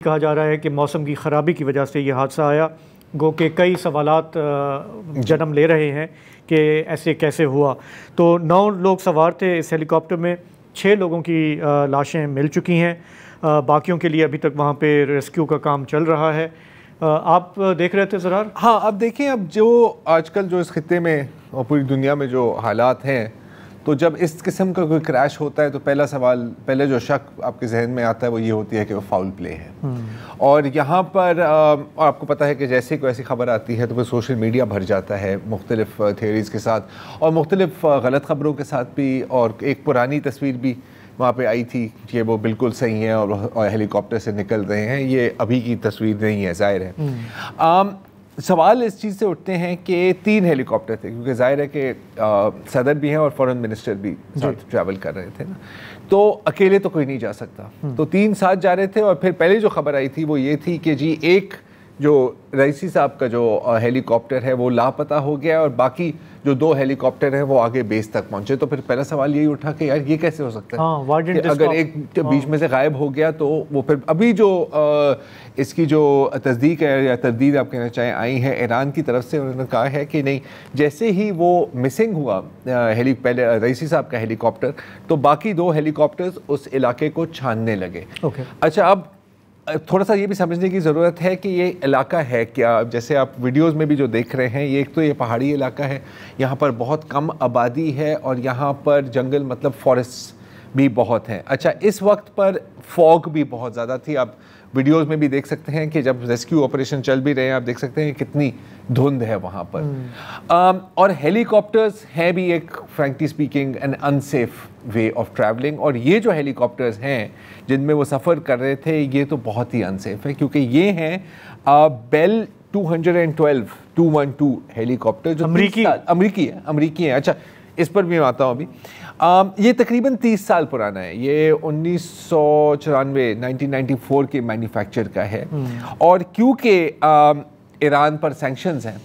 کہا جا رہا ہے کہ موسم کی خرابی کی وجہ سے یہ حادثہ آیا، گو کہ کئی سوالات جنم لے رہے ہیں کہ ایسے کیسے ہوا۔ تو 9 لوگ سوار تھے اس ہیلی کاپٹر میں، 6 لوگوں کی لاشیں مل چکی ہیں، باقیوں کے لیے ابھی تک وہاں پہ ریسکیو کا کام چل رہا ہے۔ آپ دیکھ رہے تھے زرار؟ ہاں، اب دیکھیں، اب جو آج کل جو اس خطے میں اور پوری دنیا میں جو حالات ہیں، تو جب اس قسم کا کوئی کریش ہوتا ہے تو پہلا جو شک آپ کے ذہن میں آتا ہے وہ یہ ہوتی ہے کہ وہ فاؤل پلے ہے۔ اور یہاں پر آپ کو پتہ ہے کہ جیسے کوئی ایسی خبر آتی ہے تو پھر سوشل میڈیا بھر جاتا ہے مختلف تھیوریز کے ساتھ اور مختلف غلط خبروں کے ساتھ بھی، اور ایک پرانی تصویر بھی وہاں پہ آئی تھی کہ وہ بالکل صحیح ہیں اور ہیلی کاپٹر سے نکل رہے ہیں۔ یہ ابھی کی تصویر نہیں ہے، ظاہر ہے۔ سوال اس چیز سے اٹھتے ہیں کہ 3 ہیلی کاپٹر تھے، کیونکہ ظاہر ہے کہ صدر بھی ہیں اور فورن منسٹر بھی ساتھ ٹریول کر رہے تھے نا، تو اکیلے تو کوئی نہیں جا سکتا، تو 3 ساتھ جا رہے تھے۔ اور پھر پہلے جو خبر آئی تھی وہ یہ تھی کہ جی ایک جو رئیسی صاحب کا جو ہیلی کاپٹر ہے وہ لاپتہ ہو گیا، اور باقی جو 2 ہیلی کاپٹر ہیں وہ آگے بیس تک پہنچے۔ تو پھر پہلا سوال یہی اٹھا کہ یار یہ کیسے ہو سکتا ہے کہ اگر ایک بیچ میں سے غائب ہو گیا تو وہ پھر ابھی جو اس کی جو تصدیق ہے یا تردید آپ کہنا چاہیں آئی ہے ایران کی طرف سے، انہوں نے کہا ہے کہ نہیں، جیسے ہی وہ مسنگ ہوا پہلے رئیسی صاحب کا ہیلی کاپٹر، تو باقی 2 ہیلی کاپٹرز اس علاقے کو چھاننے لگے۔ اچھا، اب تھوڑا سا یہ بھی سمجھنے کی ضرورت ہے کہ یہ علاقہ ہے کیا۔ جیسے آپ ویڈیوز میں بھی جو دیکھ رہے ہیں، یہ ایک تو یہ پہاڑی علاقہ ہے، یہاں پر بہت کم آبادی ہے اور یہاں پر جنگل مطلب فارسٹ بھی بہت ہیں۔ اچھا، اس وقت پر فوگ بھی بہت زیادہ تھی، آپ ویڈیوز میں بھی دیکھ سکتے ہیں کہ جب ریسکیو آپریشن چل بھی رہے ہیں آپ دیکھ سکتے ہیں کتنی دھند ہے وہاں پر۔ اور ہیلی کاپٹرز ہیں بھی ایک frankly speaking an unsafe way of travelling, اور یہ جو ہیلی کاپٹرز ہیں جن میں وہ سفر کر رہے تھے یہ تو بہت ہی انسیف ہے، کیونکہ یہ ہیں بیل 212 ہیلی کاپٹر جو امریکی ہے۔ اچھا، اس پر بھی میں آتا ہوں ابھی۔ یہ تقریباً 30 سال پرانا ہے، یہ 1994 کے مینوفیکچر کا ہے، اور کیونکہ ایران پر سینکشنز ہیں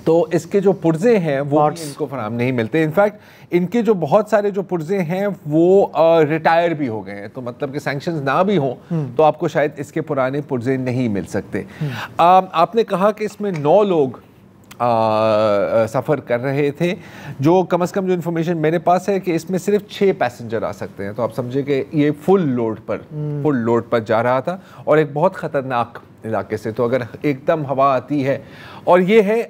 تو اس کے جو پرزے ہیں وہ ان کو فراہم نہیں ملتے۔ انفیکٹ ان کے جو بہت سارے جو پرزے ہیں وہ ریٹائر بھی ہو گئے ہیں، تو مطلب کہ سینکشنز نہ بھی ہوں تو آپ کو شاید اس کے پرانے پرزے نہیں مل سکتے۔ آپ نے کہا کہ اس میں 9 لوگ سفر کر رہے تھے، جو کم از کم جو انفارمیشن میرے پاس ہے کہ اس میں صرف 6 پیسنجر آ سکتے ہیں، تو آپ سمجھے کہ یہ فل لوڈ پر جا رہا تھا اور ایک بہت خطرناک علاقے سے۔ تو اگر ایک دم ہوا آتی ہے، اور یہ ہے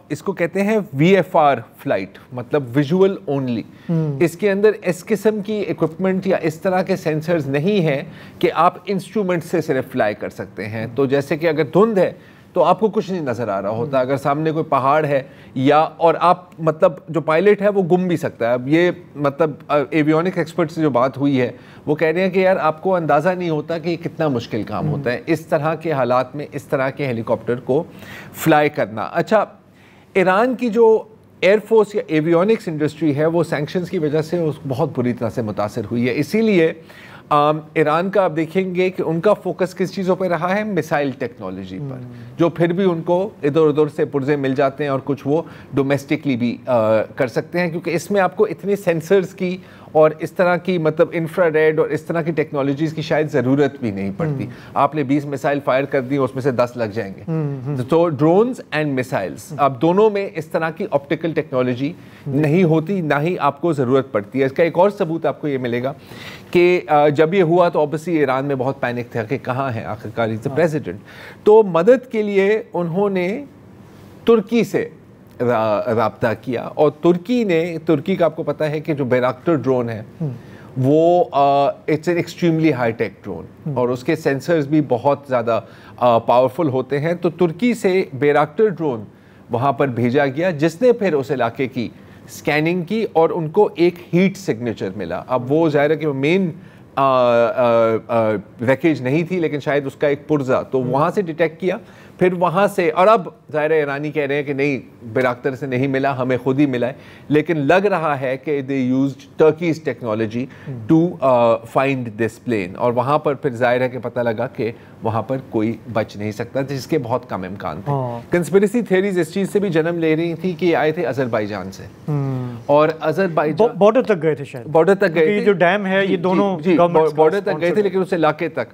اس کو کہتے ہیں VFR فلائٹ، مطلب ویژول اونلی، اس کے اندر اس قسم کی ایکوپمنٹ یا اس طرح کے سینسرز نہیں ہیں کہ آپ انسٹرومنٹ سے صرف فلائی کر سکتے ہیں۔ تو جیسے کہ اگر دھند ہے تو آپ کو کچھ نہیں نظر آ رہا ہوتا، اگر سامنے کوئی پہاڑ ہے اور آپ مطلب جو پائلٹ ہے وہ گم بھی سکتا ہے۔ اب یہ مطلب ایویونک ایکسپرٹ سے جو بات ہوئی ہے وہ کہہ رہے ہیں کہ یار آپ کو اندازہ نہیں ہوتا کہ یہ کتنا مشکل کام ہوتا ہے اس طرح کے حالات میں اس طرح کے ہیلی کاپٹر کو فلائی کرنا۔ اچھا، ایران کی جو ایئر فورس یا ایویونکس انڈسٹری ہے وہ سینکشنز کی وجہ سے بہت بری طرح سے متاثر ہوئی ہے، اسی لیے ایران کا آپ دیکھیں گے کہ ان کا فوکس کس چیزوں پہ رہا ہے، میسائل ٹیکنالوجی پر، جو پھر بھی ان کو ادھر ادھر سے پرزے مل جاتے ہیں اور کچھ وہ ڈومیسٹکلی بھی کر سکتے ہیں، کیونکہ اس میں آپ کو اتنے سینسرز کی اور اس طرح کی مطلب انفرا ریڈ اور اس طرح کی ٹیکنالوجیز کی شاید ضرورت بھی نہیں پڑتی۔ آپ نے 20 میسائل فائر کر دی، اس میں سے 10 لگ جائیں گے۔ تو ڈرونز اینڈ میسائلز، اب دونوں میں اس طرح کی آپٹیکل ٹیکنالوجی نہیں ہوتی، نہ ہی آپ کو ضرورت پڑتی ہے۔ اس کا ایک اور ثبوت آپ کو یہ ملے گا کہ جب یہ ہوا تو اوبیسلی ایران میں بہت پینک تھا کہ کہاں ہے آخرکار اس پریزیڈنٹ، تو مدد کے لیے انہوں نے ترکی سے رابطہ کیا، اور ترکی کا آپ کو پتا ہے کہ جو بیراکٹر ڈرون ہے وہ it's an extremely high tech drone, اور اس کے سینسرز بھی بہت زیادہ پاورفل ہوتے ہیں۔ تو ترکی سے بیراکٹر ڈرون وہاں پر بھیجا گیا، جس نے پھر اس علاقے کی سکیننگ کی اور ان کو ایک ہیٹ سگنیچر ملا۔ اب وہ ظاہر ہے کہ وہ مین ریکیج نہیں تھی، لیکن شاید اس کا ایک پرزہ تو وہاں سے ڈیٹیکٹ کیا، پھر وہاں سے، اور اب ظاہر ایرانی کہہ رہے ہیں کہ نہیں، بیراکٹر سے نہیں ملا، ہمیں خود ہی ملا ہے، لیکن لگ رہا ہے کہ they used Turkey's technology to find this plane, اور وہاں پر پھر ظاہر ہے کہ پتہ لگا کہ وہاں پر کوئی بچ نہیں سکتا، جس کے بہت کم امکان تھے۔ کنسپریسی تھیوریز اس چیز سے بھی جنم لے رہی تھی کہ یہ آئے تھے آذربائیجان سے، اور آذربائیجان بارڈر تک گئے تھے، شاید بارڈر تک گئے تھے، جو ڈیم ہے یہ دونوں بارڈر تک گئے تھے، لیکن اس علاقے تک